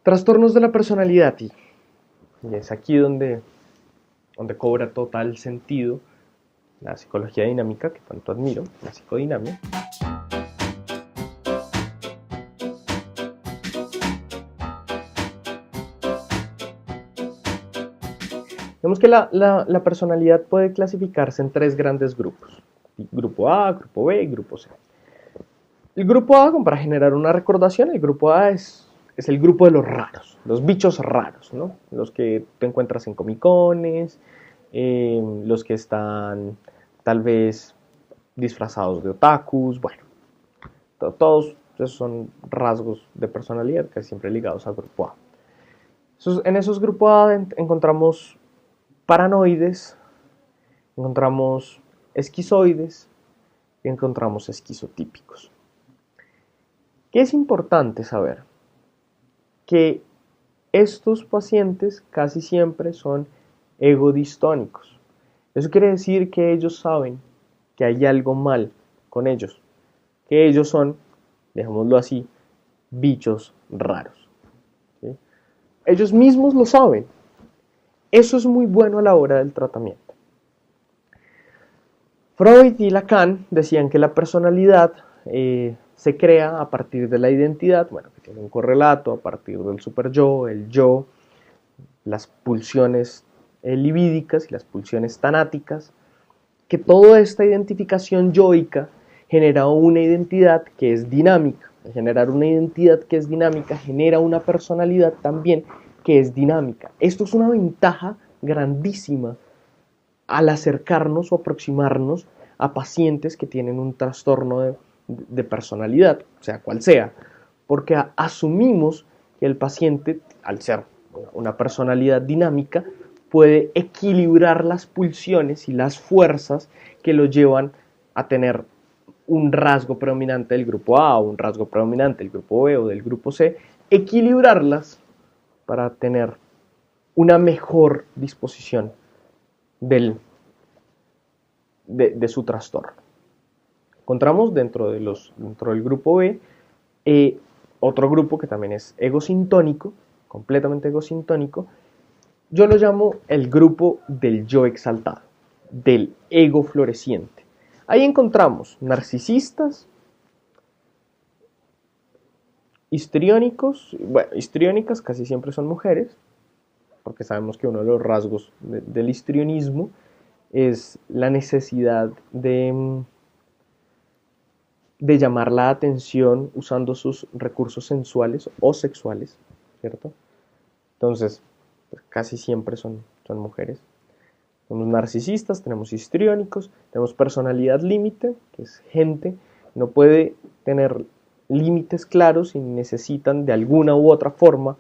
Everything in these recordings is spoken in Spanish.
Trastornos de la personalidad, y es aquí donde cobra total sentido la psicología dinámica, que tanto admiro, la psicodinamia. Vemos que la personalidad puede clasificarse en tres grandes grupos: grupo A, grupo B y grupo C. El grupo A, como para generar una recordación, el grupo A es el grupo de los raros, los bichos raros, ¿no? Los que te encuentras en comicones, los que están tal vez disfrazados de otakus, bueno, todos esos son rasgos de personalidad que siempre ligados al grupo A. En esos grupos A encontramos paranoides, encontramos esquizoides y encontramos esquizotípicos. ¿Qué es importante saber? Que estos pacientes casi siempre son egodistónicos. Eso quiere decir que ellos saben que hay algo mal con ellos, que ellos son, dejémoslo así, bichos raros. ¿Sí? Ellos mismos lo saben. Eso es muy bueno a la hora del tratamiento. Freud y Lacan decían que la personalidad se crea a partir de la identidad, bueno, que tiene un correlato a partir del superyo, el yo, las pulsiones libídicas y las pulsiones tanáticas, que toda esta identificación yoica genera una identidad que es dinámica. Al generar una identidad que es dinámica, genera una personalidad también que es dinámica. Esto es una ventaja grandísima al acercarnos o aproximarnos a pacientes que tienen un trastorno de personalidad, sea cual sea, porque asumimos que el paciente, al ser una personalidad dinámica, puede equilibrar las pulsiones y las fuerzas que lo llevan a tener un rasgo predominante del grupo A o un rasgo predominante del grupo B o del grupo C, equilibrarlas para tener una mejor disposición de su trastorno. Encontramos dentro del grupo B otro grupo que también es egosintónico, completamente egosintónico. Yo lo llamo el grupo del yo exaltado, del ego floreciente. Ahí encontramos narcisistas, histriónicos, bueno, histriónicas casi siempre son mujeres, porque sabemos que uno de los rasgos del histrionismo es la necesidad de llamar la atención usando sus recursos sensuales o sexuales, ¿cierto? Entonces, pues casi siempre son mujeres. Tenemos narcisistas, tenemos histriónicos, tenemos personalidad límite, que es gente que no puede tener límites claros y necesitan de alguna u otra forma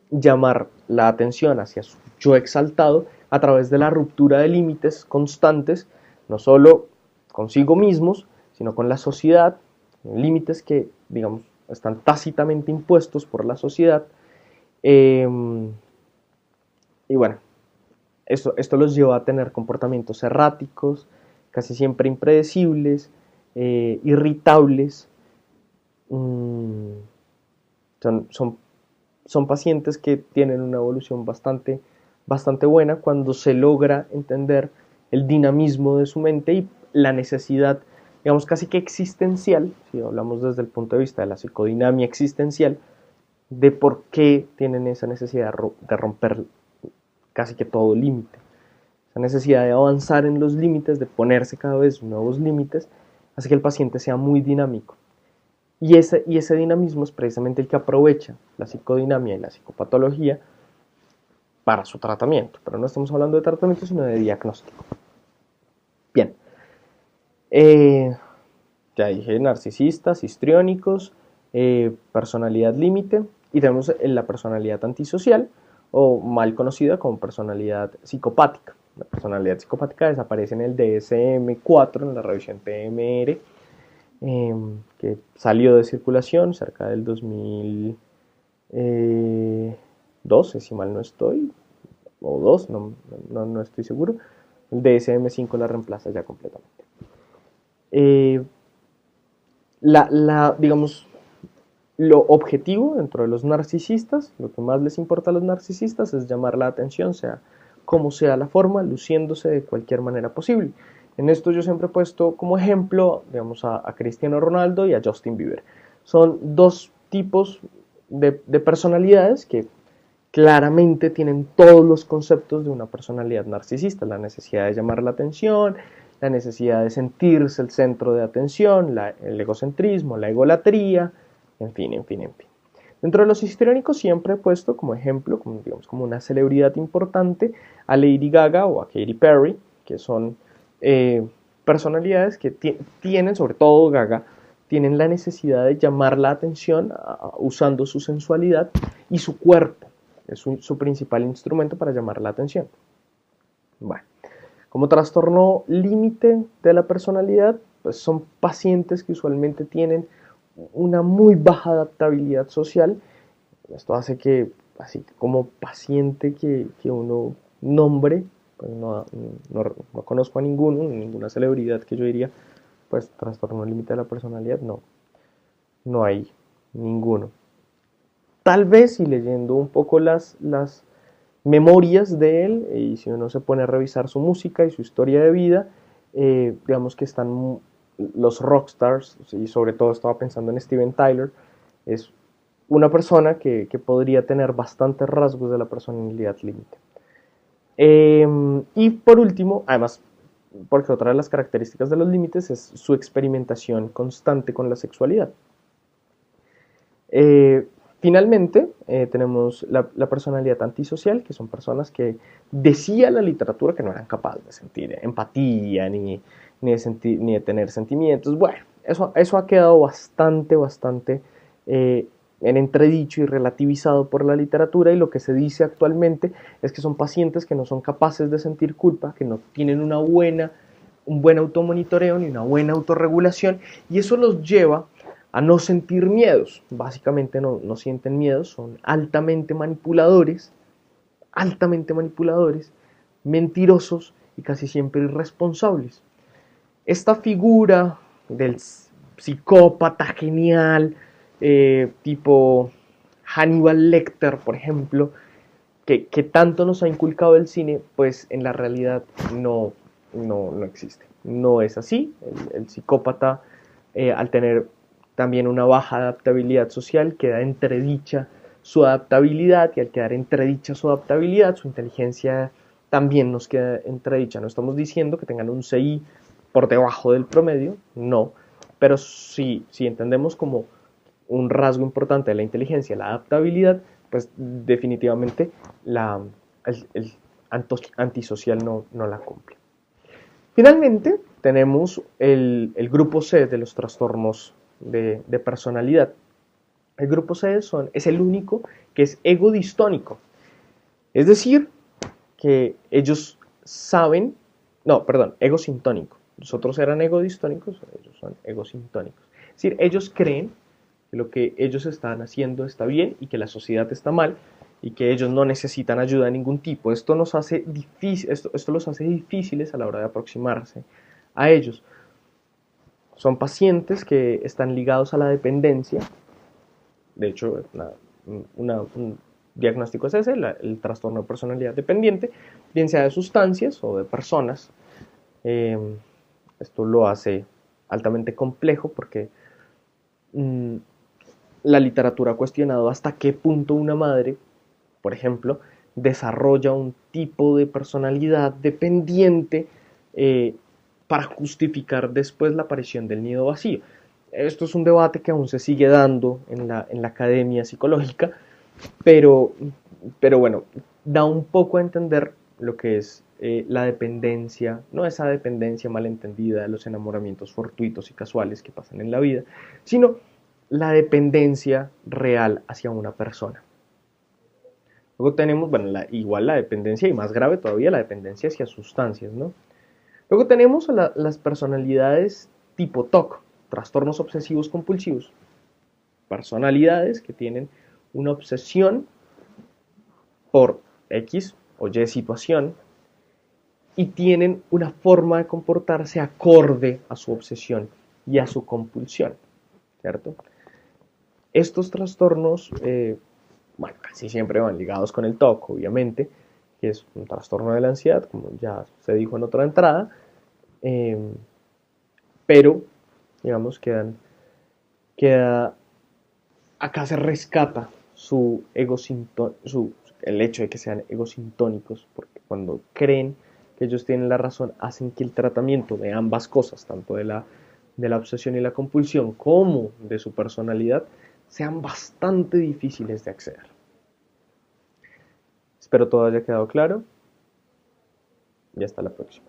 llamar la atención hacia su yo exaltado a través de la ruptura de límites constantes, no solo consigo mismos, sino con la sociedad, límites que, digamos, están tácitamente impuestos por la sociedad. Y bueno, esto los lleva a tener comportamientos erráticos, casi siempre impredecibles, irritables. Son pacientes que tienen una evolución bastante buena cuando se logra entender el dinamismo de su mente y la necesidad, digamos, casi que existencial, si hablamos desde el punto de vista de la psicodinamia existencial, de por qué tienen esa necesidad de romper casi que todo límite. Esa necesidad de avanzar en los límites, de ponerse cada vez nuevos límites, hace que el paciente sea muy dinámico. Y ese dinamismo es precisamente el que aprovecha la psicodinamia y la psicopatología para su tratamiento. Pero no estamos hablando de tratamiento, sino de diagnóstico. Bien. Ya dije narcisistas, histriónicos, personalidad límite, y tenemos la personalidad antisocial, o mal conocida como personalidad psicopática. La personalidad psicopática desaparece en el DSM-4, en la revisión PMR, que salió de circulación cerca del 2012, si mal no estoy, o 2, no estoy seguro. El DSM-5 la reemplaza ya completamente. Digamos, lo objetivo dentro de los narcisistas, lo que más les importa a los narcisistas es llamar la atención, sea como sea la forma, luciéndose de cualquier manera posible. En esto yo siempre he puesto como ejemplo, digamos, a Cristiano Ronaldo y a Justin Bieber. Son dos tipos de personalidades que claramente tienen todos los conceptos de una personalidad narcisista: la necesidad de llamar la atención, la necesidad de sentirse el centro de atención, el egocentrismo, la egolatría, en fin, en fin, en fin. Dentro de los histriónicos siempre he puesto como ejemplo, como, digamos, como una celebridad importante, a Lady Gaga o a Katy Perry, que son personalidades que tienen, sobre todo Gaga, tienen la necesidad de llamar la atención usando su sensualidad y su cuerpo. Es su principal instrumento para llamar la atención. Bueno, como trastorno límite de la personalidad, pues son pacientes que usualmente tienen una muy baja adaptabilidad social. Esto hace que, así como paciente que uno nombre, pues no conozco a ninguna celebridad que yo diría, pues trastorno límite de la personalidad, no hay ninguno. Tal vez, y leyendo un poco las memorias de él, y si uno se pone a revisar su música y su historia de vida, digamos que están los rockstars, y sobre todo estaba pensando en Steven Tyler. Es una persona que podría tener bastantes rasgos de la personalidad límite. Y por último, además, porque otra de las características de los límites es su experimentación constante con la sexualidad. Finalmente, tenemos la personalidad antisocial, que son personas que decía la literatura que no eran capaces de sentir empatía ni de tener sentimientos. Bueno, eso ha quedado bastante en entredicho y relativizado por la literatura, y lo que se dice actualmente es que son pacientes que no son capaces de sentir culpa, que no tienen un buen automonitoreo ni una buena autorregulación, y eso los lleva a no sentir miedos. Básicamente no sienten miedos, son altamente manipuladores, mentirosos y casi siempre irresponsables. Esta figura del psicópata genial, tipo Hannibal Lecter, por ejemplo, que tanto nos ha inculcado el cine, pues en la realidad no existe. No es así. El psicópata, al tener también una baja adaptabilidad social, queda entredicha su adaptabilidad, y al quedar entredicha su adaptabilidad, su inteligencia también nos queda entredicha. No estamos diciendo que tengan un CI por debajo del promedio, no, pero sí entendemos como un rasgo importante de la inteligencia, la adaptabilidad, pues definitivamente el antisocial no la cumple. Finalmente, tenemos el grupo C de los trastornos de personalidad. El grupo C es el único que es egodistónico. Es decir, que ellos saben, egosintónico. Los otros eran egodistónicos, ellos son egosintónicos. Es decir, ellos creen que lo que ellos están haciendo está bien y que la sociedad está mal y que ellos no necesitan ayuda de ningún tipo. Esto los hace difíciles a la hora de aproximarse a ellos. Son pacientes que están ligados a la dependencia. De hecho, un diagnóstico es ese, el trastorno de personalidad dependiente, bien sea de sustancias o de personas. Esto lo hace altamente complejo porque la literatura ha cuestionado hasta qué punto una madre, por ejemplo, desarrolla un tipo de personalidad dependiente para justificar después la aparición del nido vacío. Esto es un debate que aún se sigue dando en la academia psicológica, pero bueno, da un poco a entender lo que es la dependencia, no esa dependencia malentendida de los enamoramientos fortuitos y casuales que pasan en la vida, sino la dependencia real hacia una persona. Luego tenemos, igual la dependencia, y más grave todavía, la dependencia hacia sustancias, ¿no? Luego tenemos las personalidades tipo TOC, trastornos obsesivos compulsivos. Personalidades que tienen una obsesión por X o Y situación y tienen una forma de comportarse acorde a su obsesión y a su compulsión, ¿cierto? Estos trastornos, bueno, casi siempre van ligados con el TOC, obviamente, que es un trastorno de la ansiedad, como ya se dijo en otra entrada, eh, pero, digamos, queda, acá se rescata el hecho de que sean egosintónicos, porque cuando creen que ellos tienen la razón, hacen que el tratamiento de ambas cosas, tanto de la obsesión y la compulsión, como de su personalidad, sean bastante difíciles de acceder. Espero todo haya quedado claro y hasta la próxima.